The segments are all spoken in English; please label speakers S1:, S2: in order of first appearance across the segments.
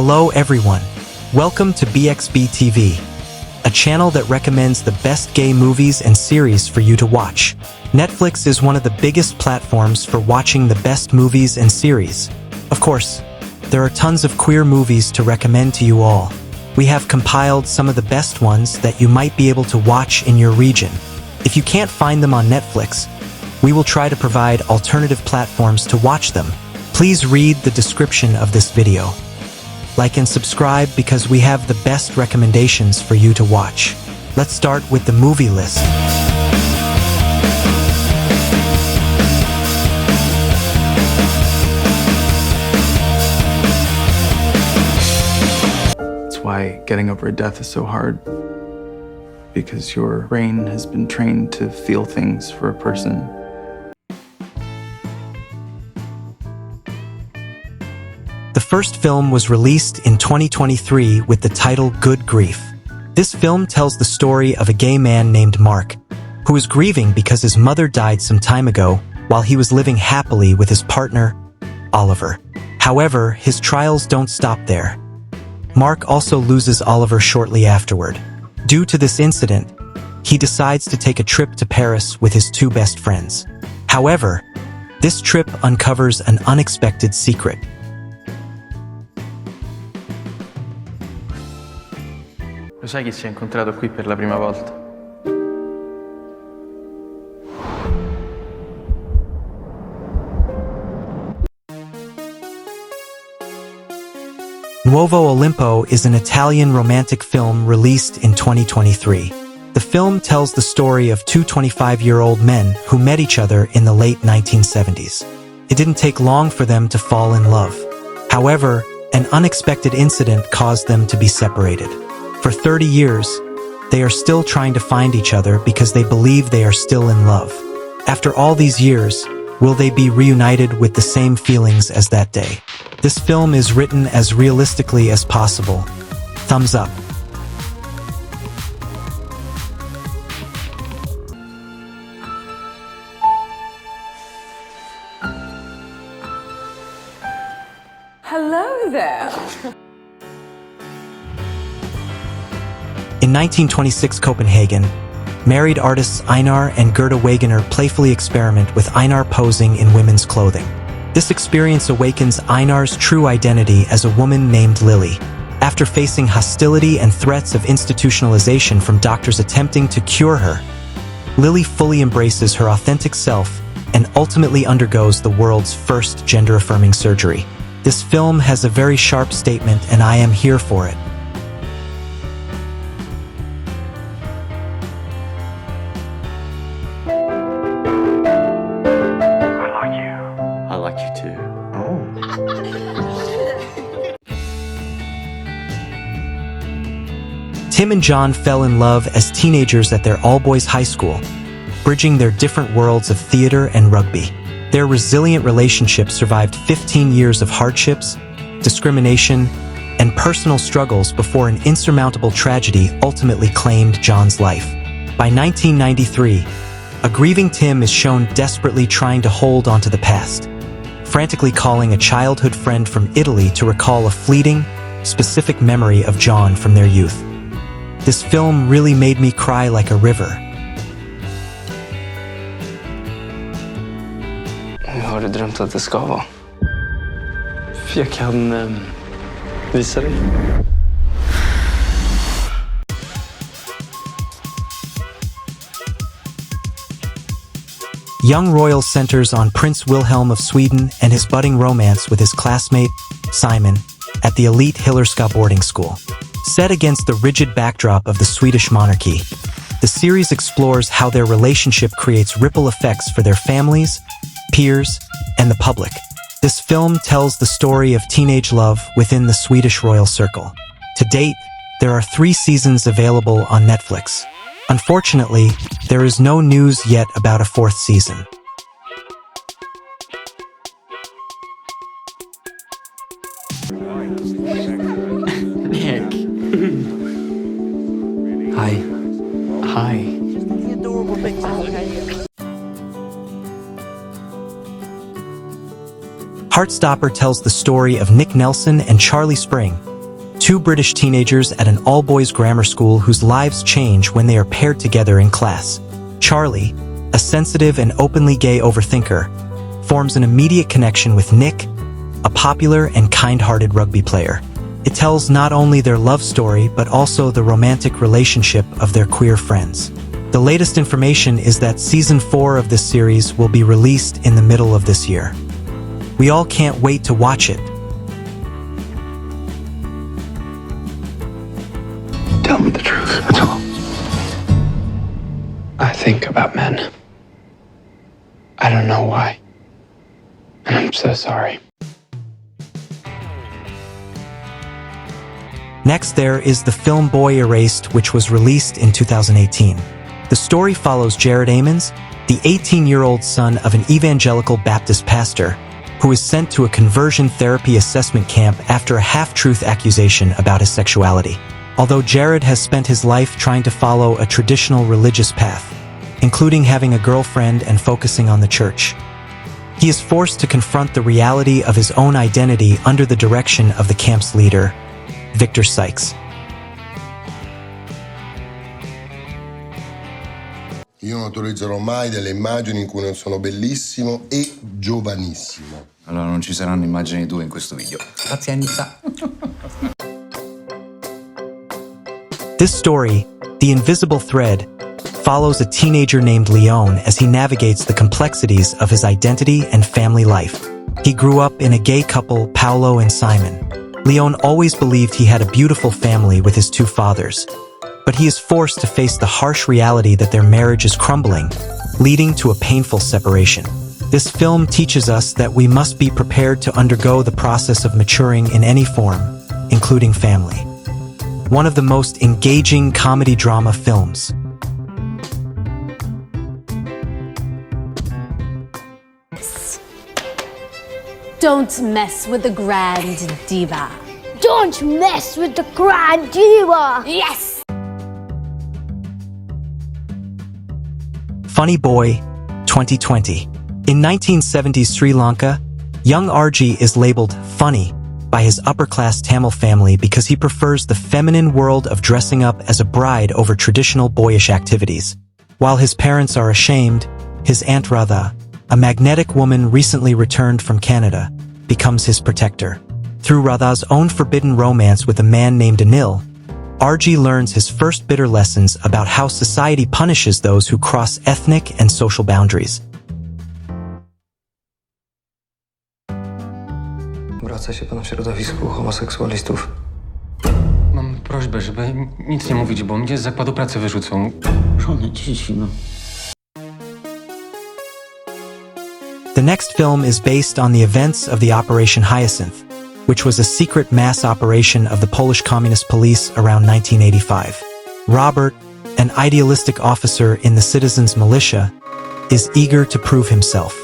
S1: Hello everyone, welcome to bxbTV, a channel that recommends the best gay movies and series for you to watch. Netflix is one of the biggest platforms for watching the best movies and series. Of course, there are tons of queer movies to recommend to you all. We have compiled some of the best ones that you might be able to watch in your region. If you can't find them on Netflix, we will try to provide alternative platforms to watch them. Please read the description of this video. Like and subscribe because we have the best recommendations for you to watch. Let's start with the movie list.
S2: That's why getting over a death is so hard. Because your brain has been trained to feel things for a person.
S1: The first film was released in 2023 with the title Good Grief. This film tells the story of a gay man named Mark, who is grieving because his mother died some time ago while he was living happily with his partner, Oliver. However, his trials don't stop there. Mark also loses Oliver shortly afterward. Due to this incident, he decides to take a trip to Paris with his two best friends. However, this trip uncovers an unexpected secret.
S2: Lo sai chi ci ha incontrato qui per la prima volta?
S1: Nuovo Olympo is an Italian romantic film released in 2023. The film tells the story of two 25-year-old men who met each other in the late 1970s. It didn't take long for them to fall in love. However, an unexpected incident caused them to be separated. For 30 years, they are still trying to find each other because they believe they are still in love. After all these years, will they be reunited with the same feelings as that day? This film is written as realistically as possible. Thumbs up.
S3: Hello there.
S1: In 1926 Copenhagen, married artists Einar and Gerda Wegener playfully experiment with Einar posing in women's clothing. This experience awakens Einar's true identity as a woman named Lily. After facing hostility and threats of institutionalization from doctors attempting to cure her, Lily fully embraces her authentic self and ultimately undergoes the world's first gender-affirming surgery. This film has a very sharp statement and I am here for it.
S2: I like you too.
S1: Tim and John fell in love as teenagers at their all-boys high school, bridging their different worlds of theater and rugby. Their resilient relationship survived 15 years of hardships, discrimination, and personal struggles before an insurmountable tragedy ultimately claimed John's life. By 1993, a grieving Tim is shown desperately trying to hold onto the past, frantically calling a childhood friend from Italy to recall a fleeting, specific memory of John from their youth. This film really made me cry like a river.
S4: Har du drömt att det ska vara? För jag kan visa dig.
S1: Young Royal centers on Prince Wilhelm of Sweden and his budding romance with his classmate, Simon, at the elite Hillerska boarding school. Set against the rigid backdrop of the Swedish monarchy, the series explores how their relationship creates ripple effects for their families, peers, and the public. This film tells the story of teenage love within the Swedish royal circle. To date, there are 3 seasons available on Netflix. Unfortunately, there is no news yet about a 4th season.
S2: Nick.
S4: Hi.
S2: Hi.
S1: Heartstopper tells the story of Nick Nelson and Charlie Spring, two British teenagers at an all-boys grammar school whose lives change when they are paired together in class. Charlie, a sensitive and openly gay overthinker, forms an immediate connection with Nick, a popular and kind-hearted rugby player. It tells not only their love story but also the romantic relationship of their queer friends. The latest information is that Season 4 of this series will be released in the middle of this year. We all can't wait to watch it.
S4: Tell me the truth, that's all. I think about men. I don't know why. And I'm so sorry.
S1: Next there is the film Boy Erased, which was released in 2018. The story follows Jared Amons, the 18-year-old son of an evangelical Baptist pastor, who is sent to a conversion therapy assessment camp after a half-truth accusation about his sexuality. Although Jared has spent his life trying to follow a traditional religious path, including having a girlfriend and focusing on the church, he is forced to confront the reality of his own identity under the direction of the camp's leader, Victor Sykes.
S5: Io non autorizzerò mai delle immagini in cui non sono bellissimo e giovanissimo.
S6: Allora non ci saranno immagini tue in questo video. Pazienza.
S1: This story, The Invisible Thread, follows a teenager named Leon as he navigates the complexities of his identity and family life. He grew up in a gay couple, Paolo and Simon. Leon always believed he had a beautiful family with his two fathers, but he is forced to face the harsh reality that their marriage is crumbling, leading to a painful separation. This film teaches us that we must be prepared to undergo the process of maturing in any form, including family. One of the most engaging comedy drama films.
S7: Don't mess with the Grand Diva.
S8: Don't mess with the Grand Diva!
S7: Yes!
S1: Funny Boy, 2020. In 1970s Sri Lanka, young RG is labeled funny by his upper-class Tamil family because he prefers the feminine world of dressing up as a bride over traditional boyish activities. While his parents are ashamed, his Aunt Radha, a magnetic woman recently returned from Canada, becomes his protector. Through Radha's own forbidden romance with a man named Anil, RG learns his first bitter lessons about how society punishes those who cross ethnic and social boundaries.
S4: Obraca się pan w środowisku homoseksualistów.
S9: Mam prośbę, żeby nic nie mówić, bo mnie z zakładu pracy wyrzucą.
S10: Żony, dzieci, no.
S1: The next film is based on the events of the Operation Hyacinth, which was a secret mass operation of the Polish Communist Police around 1985. Robert, an idealistic officer in the citizens' militia, is eager to prove himself.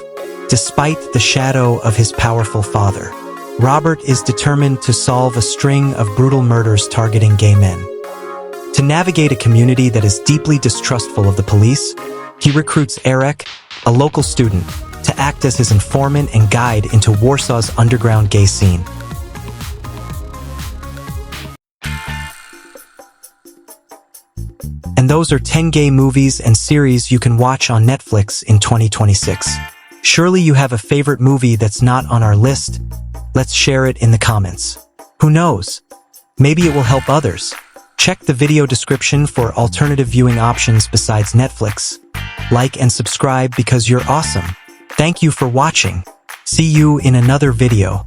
S1: Despite the shadow of his powerful father, Robert is determined to solve a string of brutal murders targeting gay men. To navigate a community that is deeply distrustful of the police, he recruits Eric, a local student, to act as his informant and guide into Warsaw's underground gay scene. And those are 10 gay movies and series you can watch on Netflix in 2026. Surely you have a favorite movie that's not on our list. Let's share it in the comments. Who knows? Maybe it will help others. Check the video description for alternative viewing options besides Netflix. Like and subscribe because you're awesome. Thank you for watching. See you in another video.